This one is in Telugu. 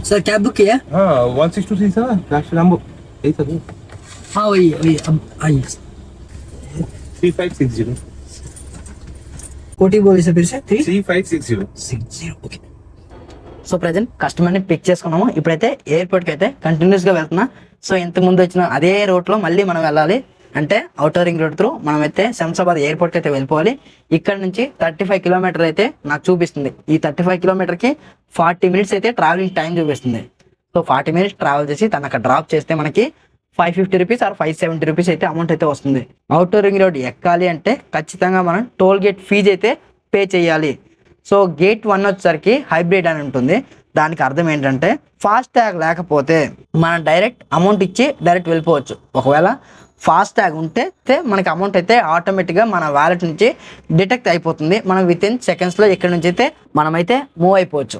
सर कैब बुक किया? हाँ 1623 था राष्ट्रीय नाम यही था हाँ वही अब आइए। 3560 कोटी बोली सर फिर से 3560 60 ఓకే. సో ప్రజెంట్ కస్టమర్ని పిక్ చేసుకున్నాము. ఇప్పుడైతే ఎయిర్పోర్ట్కి అయితే కంటిన్యూస్గా వెళ్తున్నా. సో ఇంతకు ముందు వచ్చిన అదే రోడ్లో మళ్ళీ మనం వెళ్ళాలి. అంటే అవుటర్ రింగ్ రోడ్ త్రూ మనమైతే శంషాబాద్ ఎయిర్పోర్ట్కి అయితే వెళ్ళిపోవాలి. ఇక్కడ నుంచి 35 కిలోమీటర్ అయితే నాకు చూపిస్తుంది. ఈ 35 కిలోమీటర్కి 40 మినిట్స్ అయితే ట్రావెలింగ్ టైం చూపిస్తుంది. సో 40 మినిట్స్ ట్రావెల్ చేసి తను అక్కడ డ్రాప్ చేస్తే మనకి 550 రూపీస్ ఆర్ 570 రూపీస్ అయితే అమౌంట్ అయితే వస్తుంది. అవుటర్ రింగ్ రోడ్ ఎక్కాలి అంటే ఖచ్చితంగా మనం టోల్ గేట్ ఫీజు అయితే పే చేయాలి. సో గేట్ 1 వచ్చేసరికి హైబ్రిడ్ అని ఉంటుంది. దానికి అర్థం ఏంటంటే ఫాస్ట్ ట్యాగ్ లేకపోతే మనం డైరెక్ట్ అమౌంట్ ఇచ్చి డైరెక్ట్ వెళ్ళిపోవచ్చు. ఒకవేళ ఫాస్ట్ ట్యాగ్ ఉంటే మనకి అమౌంట్ అయితే ఆటోమేటిక్గా మన వాలెట్ నుంచి డిటెక్ట్ అయిపోతుంది. మనం విత్ ఇన్ సెకండ్స్లో ఇక్కడ నుంచి అయితే మనమైతే మూవ్ అయిపోవచ్చు.